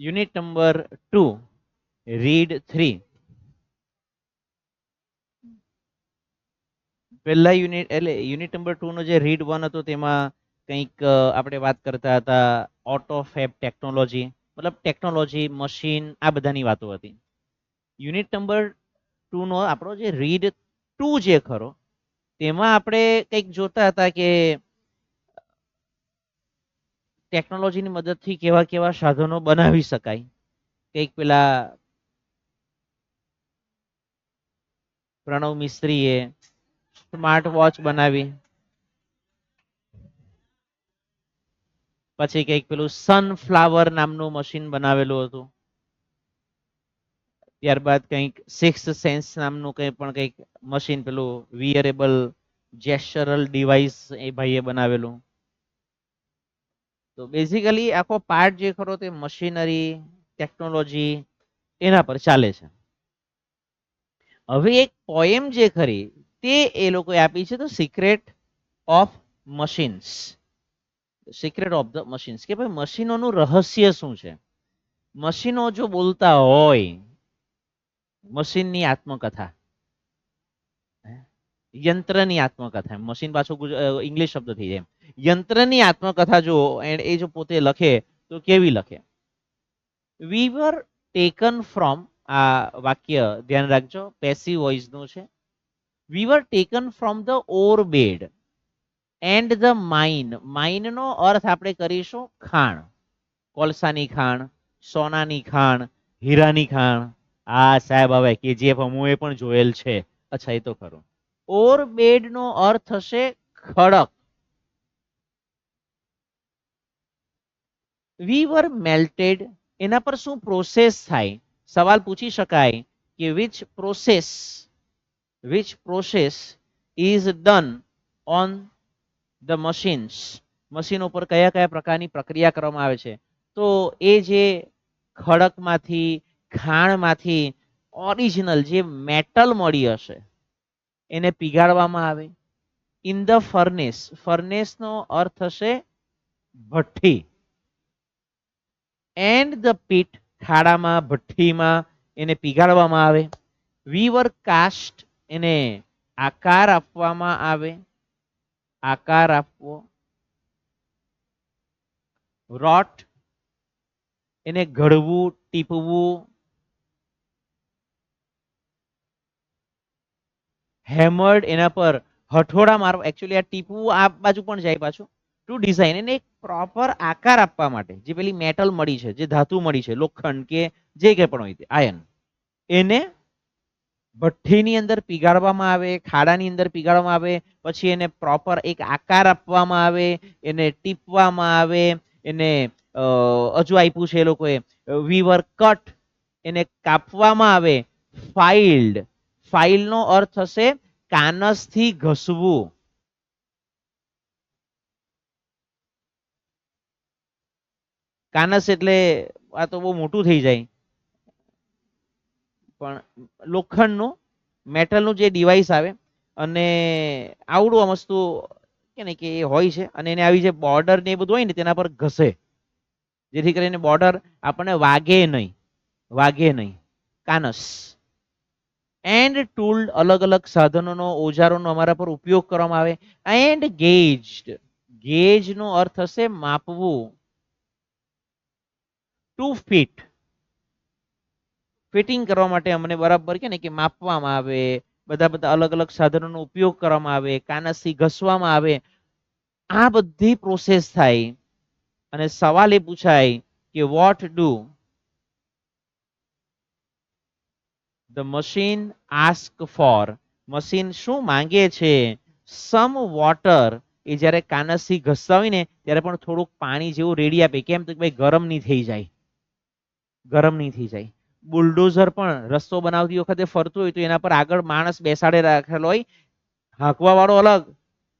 Unit number 2 read 3. પહેલા unit એટલે unit number 2 નો જે રીડ 1 હતો તેમાં કંઈક આપણે વાત કરતા હતા ઓટો ફેબ ટેકનોલોજી, મતલબ ટેકનોલોજી, મશીન, આ બધાની વાતો હતી. યુનિટ નંબર 2 નો આપણો જે રીડ 2 જે ખરો તેમાં આપણે કંઈક જોતા હતા કે ટેકનોલોજીની મદદથી કેવા કેવા સાધનો બનાવી શકાય. કંઈક પેલા પ્રણવ મિસ્ત્રીએ સ્માર્ટ વોચ બનાવી, પછી કંઈક પેલું સનફ્લાવર નામનું મશીન બનાવેલું હતું. ત્યારબાદ કંઈક સિક્સ સેન્સ નામનું કંઈ પણ કંઈક મશીન, પેલું વિયરેબલ જેસ્ચરલ ડિવાઇસ એ ભાઈએ બનાવેલું. તો બેઝિકલી આખો પાર્ટ જે ખરો તે મશીનરી, ટેકનોલોજી એના પર ચાલે છે. હવે એક પોએમ જે ખરી તે એ લોકોએ આપી છે, તો secret of machines. Secret of the machines, કે ભાઈ મશીનોનું રહસ્ય શું છે. મશીનો જો બોલતા હોય, મશીનની આત્મકથા, યંત્રની આત્મકથા, મશીન પાછું ઇંગ્લિશ શબ્દ થઈ જાય. યંત્રની આત્મકથા જો એ જો પોતે લખે તો કેવી લખે. વી વર ટેકન ફ્રોમ, આ વાક્ય ધ્યાન રાખજો પેસિવ વોઇસ નું છે. We were taken from the ore bed and the mine. Mine નો અર્થ આપણે કરીશું ખાણ, કોલસાની ખાણ, સોનાની ખાણ, હીરાની ખાણ. આ સાહેબ હવે કેજીએફ હું એ પણ જોયેલ છે. અચ્છા, એ તો ખરું. ઓર બેડ નો અર્થ થશે ખડક. વી વર મેલ્ટેડ, એના પર શું પ્રોસેસ થાય. સવાલ પૂછી શકાય કે which process is done on the machines. Machine ઉપર કયા કયા પ્રકારની પ્રક્રિયા કરવામાં આવે છે. તો એ જે ખડકમાંથી, ખાણમાંથી ઓરિજિનલ જે મેટલ મળી હશે એને પીગાળવામાં આવે. ઇન ધ ફર્નેસ, ફર્નેસ નો અર્થ થશે ભઠ્ઠી. એન્ડ ધ પીટ, ખાડામાં, ભઠ્ઠીમાં એને પીગાળવામાં આવે. વી વર કાસ્ટ, એને આકાર આપવામાં આવે, આકાર આપવો. રોટ, એને ઘડવું, ટીપવું. હેમર્ડ, એના પર હઠોડા મારવા. એકચ્યુઅલી આ ટીપવું આ બાજુ પણ જાય પાછું. ટુ ડિઝાઇન, એને એક પ્રોપર આકાર આપવા માટે જે પેલી મેટલ મળી છે, જે ધાતુ મળી છે, લોખંડ કે જે કંઈ પણ હોય, આયન, એને ભઠ્ઠીની અંદર પીગાળવામાં આવે, ખાડાની અંદર પીગાળવામાં આવે. પછી એને પ્રોપર એક આકાર આપવામાં આવે, એને ટીપવામાં આવે. એને હજુ આપ્યું છે એ લોકોએ વીવર કટ, એને કાપવામાં આવે. ફાઇલ્ડ, ફાઇલ નો અર્થ થશે કાનસથી ઘસવું. કાનસ એટલે આ તો બહુ મોટું થઈ જાય, પણ લોખંડનું, મેટલનું જે ડિવાઇસ આવે અને આવડું આ વસ્તુ કે ને કે એ હોય છે. અને એને આવી જે બોર્ડર ને એ બધું હોય ને તેના પર ઘસે, જેથી કરીને બોર્ડર આપણને વાગે નહીં, વાગે નહીં. કાનસ. એન્ડ ટૂલ, અલગ અલગ સાધનોનો, ઓજારોનો અમારા પર ઉપયોગ કરવામાં આવે. એન્ડ ગેજ્ડ, ગેજ નો અર્થ થશે માપવું. ટુ ફીટ, ફિટિંગ કરવા માટે અમને બરાબર કે ને કે માપવામાં આવે. બધા બધા અલગ અલગ સાધનોનો ઉપયોગ કરવામાં આવે, કાનસથી ઘસવામાં આવે. આ બધી પ્રોસેસ થાય. અને સવાલ એ પૂછાય કે what do the machine ask for. Machine શું માંગે છે. સમ વોટર, એ જ્યારે કાનસથી ઘસતા હોય ને ત્યારે પણ થોડુંક પાણી જેવું રેડી આપે. કેમ તો ભાઈ ગરમ નહીં થઈ જાય, ગરમ નહીં થઈ જાય. બુલડોઝર પણ રસ્તો બનાવતી વખતે ફરતું હોય તો એના પર આગળ માણસ બેસાડે રાખેલો હોય, હાંકવા વાળો અલગ,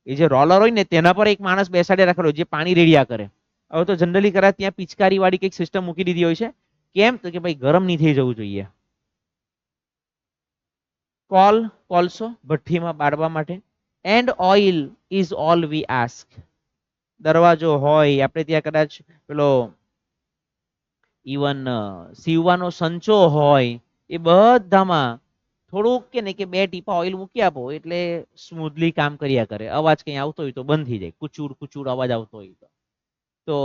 એ જે રોલર હોય ને તેના પર એક માણસ બેસાડે રાખેલો હોય જે પાણી રેડિયા કરે. હવે તો જનરલી કરા ત્યાં પિચકારી વાળી કઈક સિસ્ટમ મૂકી દીધી હોય છે. કેમ તો કે ભાઈ ગરમ નહીં થઈ જવું જોઈએ. કોલ, કોલસો, ભઠ્ઠીમાં બાળવા માટે. And oil is all V ask. દરવાજો હોય, આપણે ત્યાં કદાચ પેલો ઇવન સીવવાનો સંચો હોય, એ બધામાં થોડુંક કે ને કે 2 ટીપા ઓઇલ મૂકી આપો એટલે સ્મૂથલી કામ કર્યા કરે. અવાજ કઈ આવતો હોય તો બંધ થઈ જાય, કુચુર કુચુર અવાજ આવતો હોય તો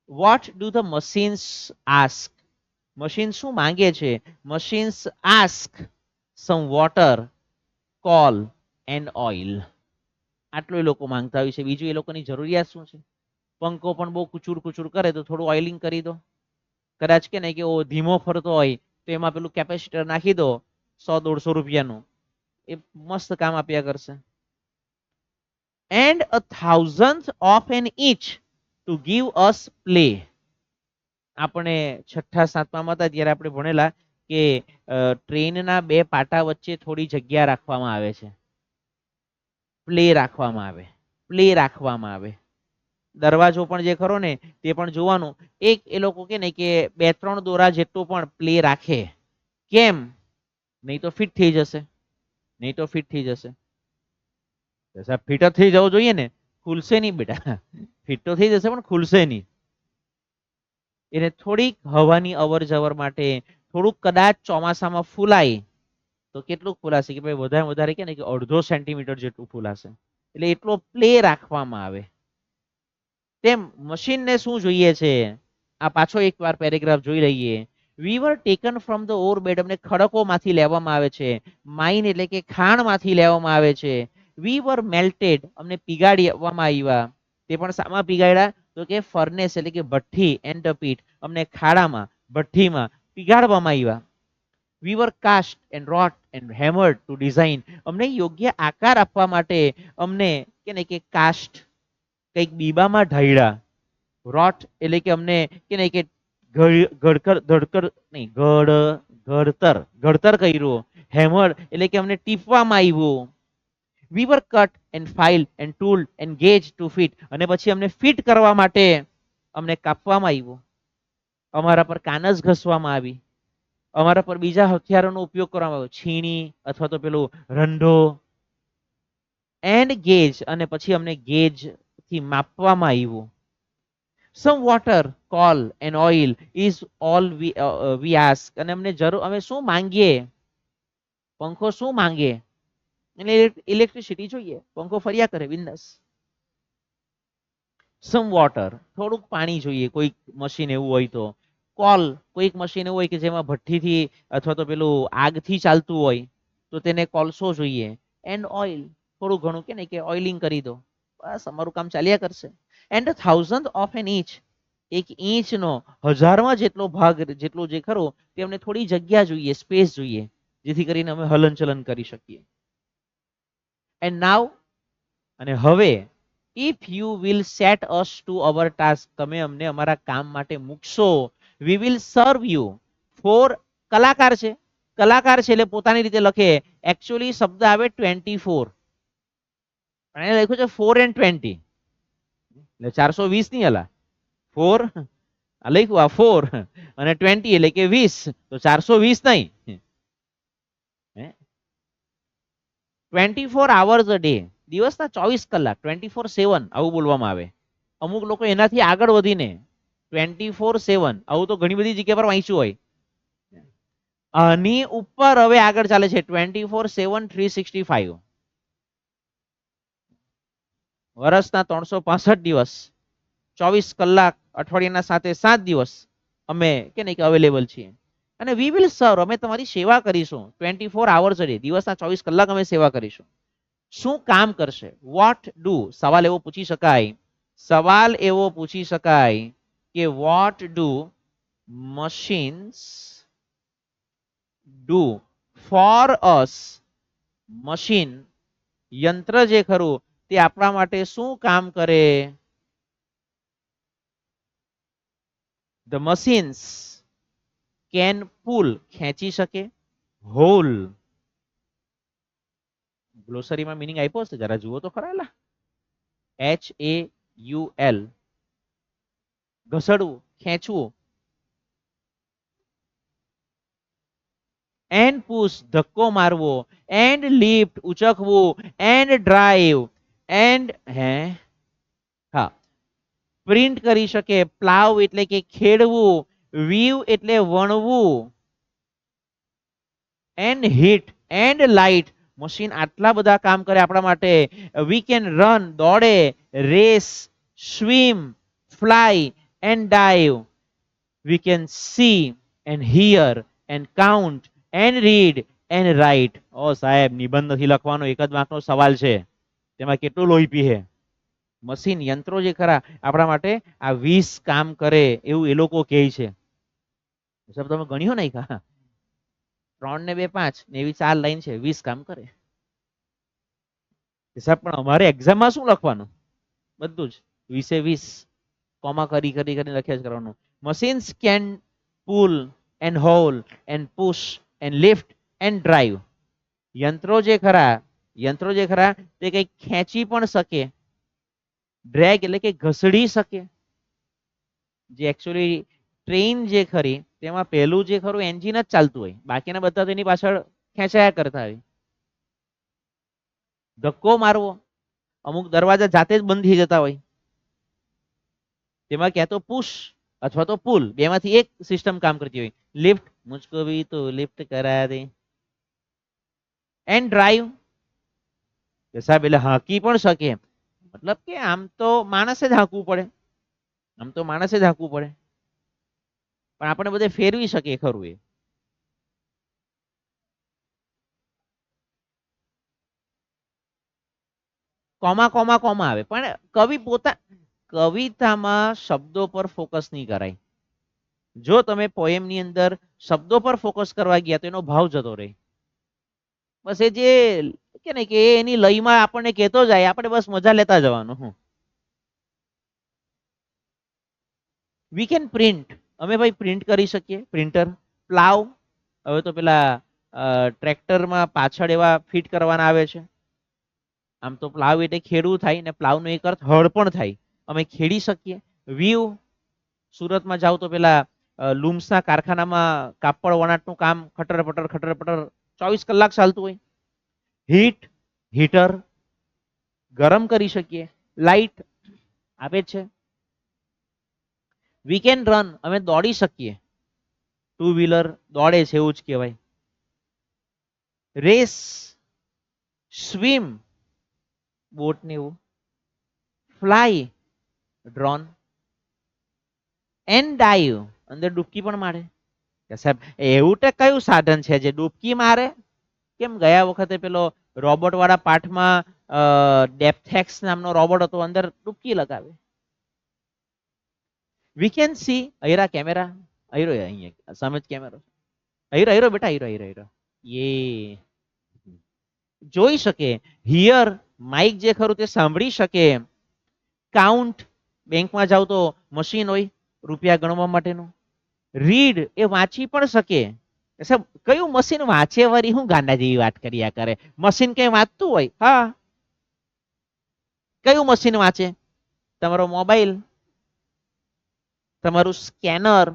what do the machines ask? Machine શું માંગે છે? machines ask some water, coal and oil. આટલું એ લોકો માંગતા હોય છે. બીજું એ લોકોની જરૂરિયાત શું છે? પંખો પણ બહુ કુચુર કુચુર કરે તો થોડું ઓઇલિંગ કરી દો. કદાચ કે ને કે ધીમો ફરતો હોય તો એમાં પેલું કેપેસિટર નાખી દો 100-150 રૂપિયાનું, એ મસ્ત કામ આપ્યા કરશે. and a thousandth of an inch to give us play. આપણે 6ઠા-7મામાં હતા ત્યારે આપણે ભણેલા કે ટ્રેનના 2 પાટા વચ્ચે થોડી જગ્યા રાખવામાં આવે છે, પ્લે રાખવામાં આવે, પ્લે રાખવામાં આવે. દરવાજો પણ જે ખરો ને તે પણ જોવાનું, એક એ લોકો કે ને કે 2-3 દોરા જેટલો પણ પ્લે રાખે. કેમ? નહીં તો ફિટ થઈ જશે, નહીં તો ફિટ થઈ જશે. સાહેબ ફિટ જ થઈ જવું જોઈએ ને, ખુલશે નહીં બેટા. ફિટ તો થઈ જશે પણ ખુલશે નહીં. એને થોડીક હવાની અવર જવર માટે થોડુંક કદાચ ચોમાસામાં ફૂલાય તો કેટલું ફૂલાશે કે ભાઈ વધારે કે ને કે 1/2 સેન્ટીમીટર જેટલું ફૂલાશે. એટલે એટલો પ્લે રાખવામાં આવે. તેમ મશીનને શું જોઈએ છે? આ પાછો એકવાર પેરેગ્રાફ જોઈ લઈએ. We were taken from the ore bed, અમને ખડકોમાંથી લેવામાં આવે છે. માઇન એટલે કે ખાણમાંથી લેવામાં આવે છે. વી વર મેલ્ટેડ, અમને પીગાડવામાં આવ્યા. તે પણ શામાં પીગાડ્યા? તો કે ફર્નેસ એટલે કે ભઠ્ઠી, એન્ડ પીટ, અમને ખાડામાં ભઠ્ઠીમાં પીગાડવામાં આવ્યા. We were cast and wrought and hammered to design, અમને યોગ્ય આકાર આપવા માટે અમને કે ને કે કાસ્ટ કંઈક બીબામાં ઢાળ્યા. રોટ એટલે કે અમને કે ને કે ઘડતર કર્યું. હેમર એટલે કે અમને ટીપવામાં આવ્યું. We were cut and file and tool and gauge to fit, અને પછી અમને ફિટ કરવા માટે અમને કાપવામાં આવ્યું. અમારા પર કાનસ ઘસવામાં આવી. અમારા પર બીજા હથિયારોનો ઉપયોગ કરવામાં આવ્યો, છીણી અથવા તો પેલું રંઢો. એન્ડ ગેજ, અને પછી અમને ગેજ થી માપવામાં આવ્યું. Some water, call and oil is all V ask, અને અમને જરૂર, અમે શું માંગીએ? પંખો શું માંગે? એટલે ઇલેક્ટ્રિસિટી જોઈએ, પંખો ફર્યા કરે બિંદાસ. સમ વોટર, થોડુંક પાણી જોઈએ કોઈક મશીન એવું હોય તો. કોલ, કોઈક મશીન એવું હોય કે જેમાં ભઠ્ઠીથી અથવા તો પેલું આગથી ચાલતું હોય તો તેને કોલસો જોઈએ. એન્ડ ઓઇલ, થોડું ઘણું કે ને કે ઓઇલિંગ કરી દો, બસ અમારું કામ ચાલ્યા કરશે. And 1,000th of an inch, એક ઇંચનો 1000માં જેટલો ભાગ જેટલો જે ખરો તે અમને થોડી જગ્યા જોઈએ, સ્પેસ જોઈએ, જેથી કરીને અમે હલનચલન કરી શકીએ. એન્ડ નાવ, અને હવે, if you will set us to our task, તમે અમને અમારા કામ માટે મૂકશો. We will serve you for, કલાકાર છે, કલાકાર છે એટલે પોતાની રીતે લખે. એકચ્યુઅલી શબ્દ આવે 24, પણ એને લખ્યું છે 4 and 20, એટલે 420 નહીં હલા, 4 લખ્યું આ 4 અને 20 એટલે કે 20, તો 420 નહીં. 24 hours a day, દિવસના 24 કલાક, 24/7 આવું બોલવામાં આવે. અમુક લોકો એનાથી આગળ વધીને 24/7 આવું તો ઘણી બધી જગ્યા પર વાંચ્યું હોય. આની ઉપર હવે આગળ ચાલે છે 24/7 365, વર્ષના 365 દિવસ, 24 કલાક, અઠવાડિયાના 7 દિવસ અમે કે નહીં કે અવેલેબલ છીએ. અને વી વિલ સર્વ, અમે તમારી સેવા કરીશું 24 hours a day, દિવસના 24 કલાક અમે સેવા કરીશું. શું કામ કરશે? વોટ ડુ, સવાલ એવો પૂછી શકાય, સવાલ એવો પૂછી શકાય કે what do machines do for us, machine, યંત્ર જે ખરું તે આપણા માટે શું કામ કરે? ધ મશીન્સ કેન પુલ, ખેંચી શકે. હોલ, ગ્લોસરીમાં મીનિંગ આપ્યો હશે, જરા જુઓ તો ખરા. HAUL, ઘસડવું, ખેંચવું. એન્ડ પુશ, ધક્કો મારવો. એન્ડ લિફ્ટ, ઉચકવું. એન્ડ ડ્રાઈવ, એન્ડ હા પ્રિન્ટ કરી શકે. પ્લાવ એટલે કે ખેડવું. વીવ એટલે વણવું, and heat and light. Machine આટલા બધા કામ કરે આપણા માટે. વી કેન રન, દોડે, race, swim, fly and dive. We can see and hear and count and read and write. ઓ સાહેબ, નિબંધ નથી લખવાનો, એક જ માર્કનો સવાલ છે, તેમાં કેટલું લોહી પીહે. મશીન યંત્રો જે ખરા આપણા માટે આ 20 કામ કરે એવું એ લોકો કહે છે. સાહેબ તમે ગણ્યો નહીં કા, 3 ને 2 5 ને એવી 4 લાઈન છે, 20 કામ કરે. સાહેબ પણ અમારે એક્ઝામમાં શું લખવાનું? બધું જ 20 કોમા કરી કરી કરીને લખ્યા જ કરવાનું. Machines can pull and haul and push and lift and drive. યંત્રો જે ખરા તે કઈ ખેંચી પણ શકે, ડ્રેગ એટલે કે ઘસડી શકે. જે એકચ્યુઅલી ટ્રેન જે ખરી તેમાં પહેલું જે ખરું એન્જિન જ ચાલતું હોય, બાકીના બધા તેની પાછળ ખેંચાયા કરતા હોય. ધક્કો મારવો, અમુક દરવાજા જાતે જ બંધ થઈ જતા હોય, તેમાં ક્યાં તો પુશ અથવા તો પુલ, બેમાંથી એક સિસ્ટમ કામ કરતી હોય. લિફ્ટ, મુझको भी तो लिफ्ट करा दे. એન્ડ ડ્રાઈવ સાહેબ એટલે હાંકી પણ શકે. મતલબ કે આમ તો માણસે જ હાંકવું પડે, પણ આપણે બધે ફેરવી શકીએ ખરું એ. કોમા કોમા કોમા આવે, પણ કવિતામાં શબ્દો પર ફોકસ નહીં કરાય. જો તમે પોએમની અંદર શબ્દો પર ફોકસ કરવા ગયા તો એનો ભાવ જતો રહે. બસ એ જે કે ને કે એની લયમાં આપણને કહેતો જાય, આપણે બસ મજા લેતા જવાનું. વી કેન પ્રિન્ટ, અમે ભાઈ પ્રિન્ટ કરી શકીએ, પ્રિન્ટર. પ્લાવ, હવે તો પેલા ટ્રેક્ટરમાં પાછળ એવા ફિટ કરવાના આવે છે. આમ તો પ્લાવ એટલે ખેડવું થાય ને પ્લાવનો એક અર્થ હળ પણ થાય, અમે ખેડી શકીએ. વ્યૂ, સુરતમાં જાવ તો પેલા લૂમ્સના કારખાનામાં કાપડ વણાટનું કામ ખટર પટર 24 કલાક ચાલતું હોય. હીટ, હીટર, ગરમ કરી શકીએ. લાઇટ આપે જ છે. વી કેન રન, અમે દોડી શકીએ, ટુ વ્હીલર દોડે છે એવું જ કહેવાય. રેસ, સ્વિમ, બોટ ને એવું. ફ્લાય, ડ્રોન એન્ડ ડાઈવ, અંદર ડૂબકી પણ મારે. સાહેબ એવું તો કયું સાધન છે જે ડૂબકી મારે? કેમ ગયા વખતે પેલો રોબોટ વાળા પાઠમાં ડેપ્થેક્સ નામનો રોબોટ હતો, અંદર ડૂબકી લગાવે. વી કેન સી, અહીરા કેમેરા, અહીરો અહીંયા સામે જ કેમેરો, અહીરો અહીરો બેટા, અહીરો અહીરો અહીરો એ જોઈ શકે. હિયર, માઇક જે ખરું તે સાંભળી શકે. કાઉન્ટ, બેંકમાં જાવ તો મશીન હોય રૂપિયા ગણવા માટેનું. રીડ, એ વાંચી પણ શકે. સાહેબ કયું મશીન વાંચે વરી, હું ગાંડા જેવી વાત કર્યા કરે? મશીન કઈ વાંચતું હોય? હા. કયું મશીન વાંચે? તમારો મોબાઈલ, તમારું સ્કેનર.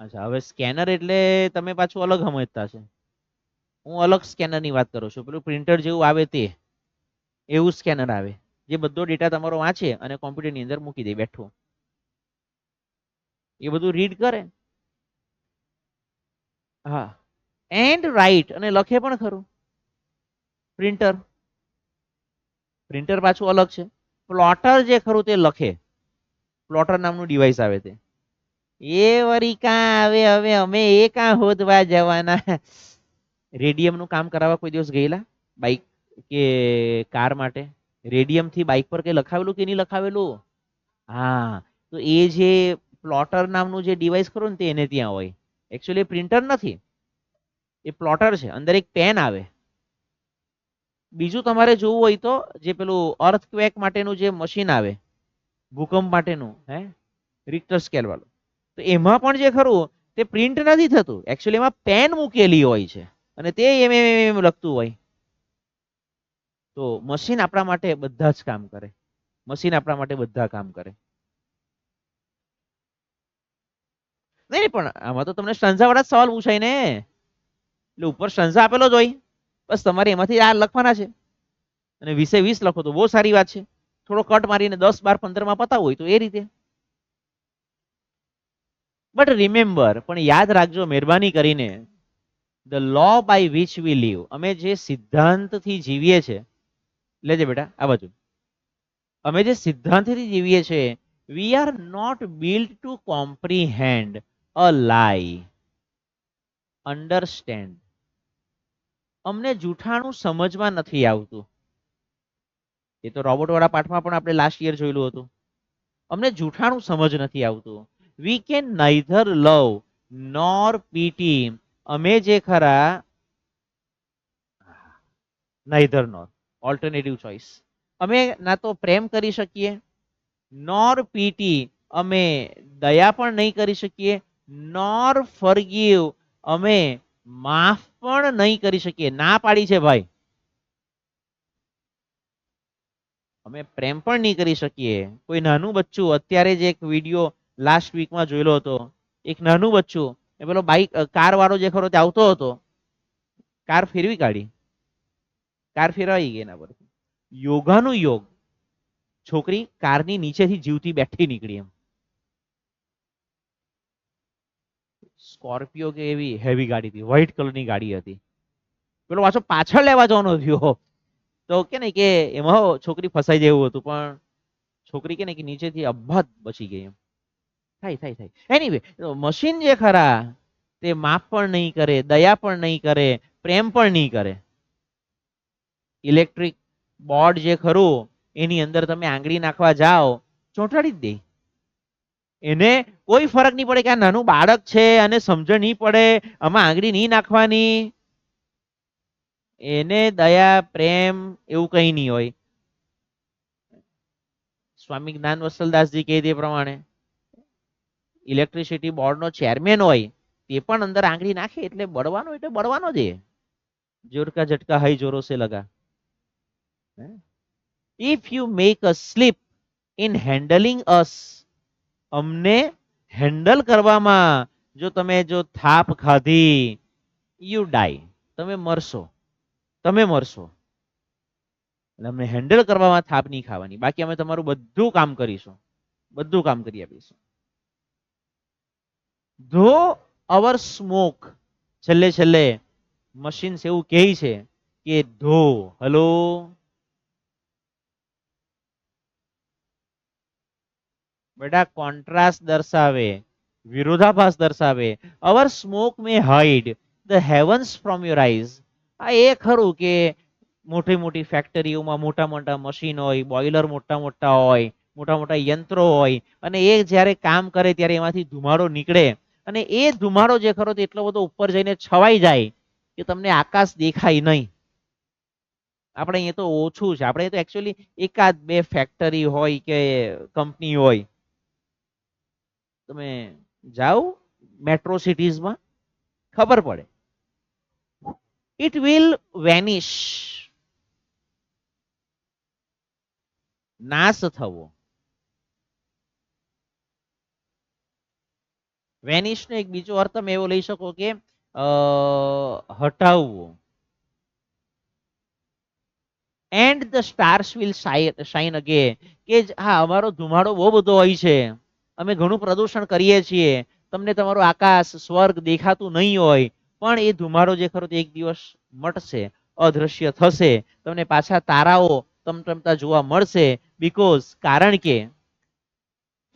અચ્છા, હવે સ્કેનર એટલે તમે પાછું અલગ સમજતા છે. હું અલગ સ્કેનર ની વાત કરું છું, પેલું પ્રિન્ટર જેવું આવે તે, એવું સ્કેનર આવે જે બધો ડેટા તમારો વાંચે અને કોમ્પ્યુટરની અંદર મૂકી દે બેઠું. એ બધું રીડ કરે. હા. એન્ડ રાઈટ, અને લખે પણ ખરું. પ્રિન્ટર, પ્રિન્ટર પાછું અલગ છે. પ્લોટર જે ખરું તે લખે, પ્લોટર નામનું ડિવાઇસ આવે તે. એ વરી કાં આવે, હવે અમે એ કાં હોદવા જવાના? રેડિયમ નું કામ કરાવવા કોઈ દિવસ ગયેલા બાઈક કે કાર માટે? રેડિયમ થી બાઇક પર કઈ લખાવેલું કે નહીં લખાવેલું? હા, તો એ જે પ્લોટર નામનું જે ડિવાઇસ ખરું ને તે એને ત્યાં હોય. એકચ્યુઅલી પ્રિન્ટર નથી, એ પ્લોટર છે. અંદર એક પેન આવે. બીજું તમારે જોવું હોય તો જે પેલું અર્થક્વેક માટેનું જે મશીન આવે, ભૂકંપ માટેનું, રિક્ટર સ્કેલ વાળું, તો એમાં પણ જે ખરું તે પ્રિન્ટ નથી થતું. એકચ્યુઅલી એમાં પેન મૂકેલી હોય છે અને તે એમ લખતું હોય. તો મશીન આપણા માટે બધા જ કામ કરે. મશીન આપણા માટે બધા કામ કરે. નહીં પણ આમાં તો તમને સ્ટન્ઝા વાળા સવાલ પૂછાય ને, એટલે ઉપર સ્ટન્ઝા આપેલો જ હોય, બસ તમારે એમાંથી આ લખવાના છે અને 20 લખો તો બહુ સારી વાત છે. થોડો કટ મારીને 10, 12, 15 માં પતાવવું હોય તો એ રીતે. બટ રિમેમ્બર, પણ યાદ રાખજો મહેરબાની કરીને, the law by which we live, અમે જે સિદ્ધાંતથી જીવીએ છીએ, લેજે બેટા આ બાજુ, અમે જે સિદ્ધાંતથી જીવીએ છીએ, we are not build to comprehend a lie, understand. અમને જૂઠાણું સમજમાં નથી આવતું. એ તો રોબોટ વાળા પાઠમાં પણ આપણે લાસ્ટ યર જોયેલું હતું. અમને જૂઠાણું સમજ નથી આવતું. We can neither love nor pity, અમે જે ખરા, નાઈધર નોર ઓલ્ટરનેટિવ ચોઇસ, અમે ના તો પ્રેમ કરી શકીએ, નોર પીટી અમે દયા પણ નહીં કરી શકીએ, નોર ફોરગીવ અમે માફ પણ નહીં કરી શકીએ. ના પાડી છે ભાઈ. અમે પ્રેમ પણ નહીં કરી શકીએ. કોઈ નાનું બચ્ચું, અત્યારે જ એક વિડીયો લાસ્ટ વીકમાં જોયેલો હતો, એક નાનું બચ્ચું, એ પેલો બાઈક કાર વાળો જે ખરો તે આવતો હતો, કાર ફેરવી કાઢી, કાર ફેરવાઈ ગઈ એના પર. યોગાનું યોગ, છોકરી કારની નીચેથી જીવતી બેઠી નીકળી એમ. સ્કોર્પિયો કે એવી હેવી ગાડી હતી, વ્હાઈટ કલરની ગાડી હતી. પેલો પાછો પાછળ લેવા જવાનો થયો, તો કે ને કે એમાં છોકરી ફસાઈ જાય એવું હતું, પણ છોકરી કે ને કે નીચેથી અબ્બત બચી ગઈ એમ. થાય થાય થાય. એનીવે, મશીન જે ખરા તે માફ પણ નહીં કરે, દયા પણ નહીં કરે, પ્રેમ પણ નહીં કરે. ઇલેક્ટ્રિક બોર્ડ જે ખરું એની અંદર તમે આંગળી નાખવા જાઓ, ચોંટાડી જ દે. એને કોઈ ફરક નહીં પડે કે આ નાનું બાળક છે અને સમજણ નહીં પડે, આમાં આંગળી નહીં નાખવાની. એને દયા પ્રેમ એવું કઈ નહીં હોય. સ્વામી જ્ઞાન વત્સલદાસજી કહે તે પ્રમાણે ઇલેક્ટ્રિસિટી બોર્ડ નો ચેરમેન હોય તે પણ અંદર આંગળી નાખે એટલે બળવાનો, એટલે બળવાનો જ. જોર કા ઝટકા હાઈ જોરો સે લગા. If you make a slip in handling us, અમને હેન્ડલ કરવામાં જો તમે જો થાપ ખાધી, યુ ડાઈ, તમે મરશો, તમે મરશો. એટલે અમને હેન્ડલ કરવામાં થાપ નહીં ખાવાની, બાકી અમે તમારું બધું કામ કરીશું, બધું કામ કરી આપીશું. ધો અવર સ્મોક, છેલ્લે છેલ્લે મશીન એવું કહે છે કે ધો, હલો, બેટા કોન્ટ્રાસ્ટ દર્શાવે, વિરોધાભાસ દર્શાવે. Our smoke may hide the heavens from your eyes. આ એ ખરું કે મોટી મોટી ફેક્ટરીઓમાં મોટા મોટા મશીન હોય, બોઇલર મોટા મોટા હોય, મોટા મોટા યંત્રો હોય, અને એ જ્યારે કામ કરે ત્યારે એમાંથી ધુમાડો નીકળે, અને એ ધુમાડો જે ખરો તે એટલો બધો ઉપર જઈને છવાઈ જાય કે તમને આકાશ દેખાય નહીં. આપણે અહીંયા તો ઓછું છે, આપણે તો એકચ્યુઅલી એકાદ બે ફેક્ટરી હોય કે કંપની હોય. તમે જાઓ મેટ્રો સિટીઝમાં, ખબર પડે. ઇટ વિલ વેનિશ, નાશ થવો. વેનિશ નો એક બીજો અર્થ તમે એવો લઈ શકો કે હટાવવું. And the stars will shine again, કે હા અમારો ધુમાડો બહુ બધો હોય છે, અમે ઘણું પ્રદૂષણ કરીએ છીએ, તમને તમારું આકાશ સ્વર્ગ દેખાતું નહીં હોય, પણ એ ધુમાડો જે ખરો તે એક દિવસ મટશે, અદ્રશ્ય થશે, તમને પાછા તારાઓ તમતમતા જોવા મળશે. બીકોઝ, કારણ કે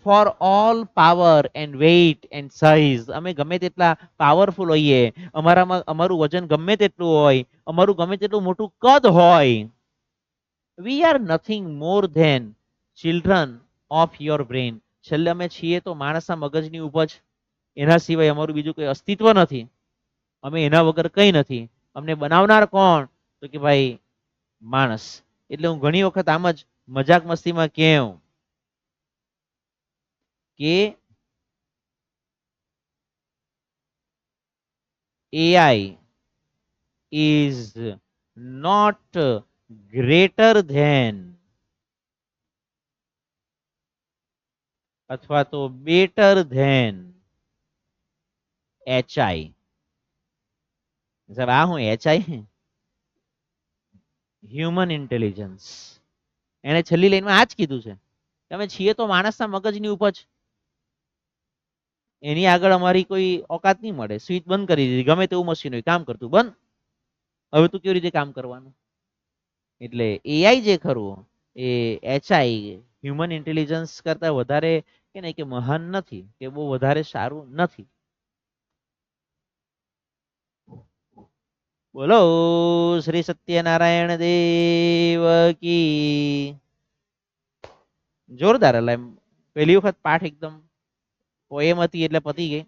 for all power and weight and size, અમે ગમે તેટલા પાવરફુલ હોઈએ, અમારામાં અમારું વજન ગમે તેટલું હોય, અમારું ગમે તેટલું મોટું કદ હોય, we are nothing more than children of your brain. છેલ્લે અમે છીએ તો માણસના મગજની ઉપજ, એના સિવાય અમારું બીજું કોઈ અસ્તિત્વ નથી, અમે એના વગર કઈ નથી. અમને બનાવનાર કોણ? તો કે ભાઈ માણસ. એટલે હું ઘણી વખત આમ જ મજાક મસ્તીમાં કેવ કે AI is not greater than અથવા તો better than HI. સાહેબ આ હું HI, હ્યુમન ઇન્ટેલિજન્સ. એને છેલ્લી લાઈનમાં આ જ કીધું છે કે અમે છીએ તો માણસના મગજની ઉપજ, એની આગળ અમારી કોઈ ઓકાત નહીં મળે. સ્વિચ બંધ કરી દીધી, ગમે તેવું મશીન હોય કામ કરતું બંધ. હવે તું કેવી રીતે કામ કરવાનું? એટલે એઆઈ જે ખરું એ એચઆઈ હ્યુમન ઇન્ટેલિજન્સ કરતા વધારે કે નહીં કે મહાન નથી, કે બહુ વધારે સારું નથી. બોલો શ્રી સત્યનારાયણ દેવ કી. જોરદાર. એટલે પહેલી વખત પાઠ એકદમ પોએમ હતી એટલે પતી ગઈ.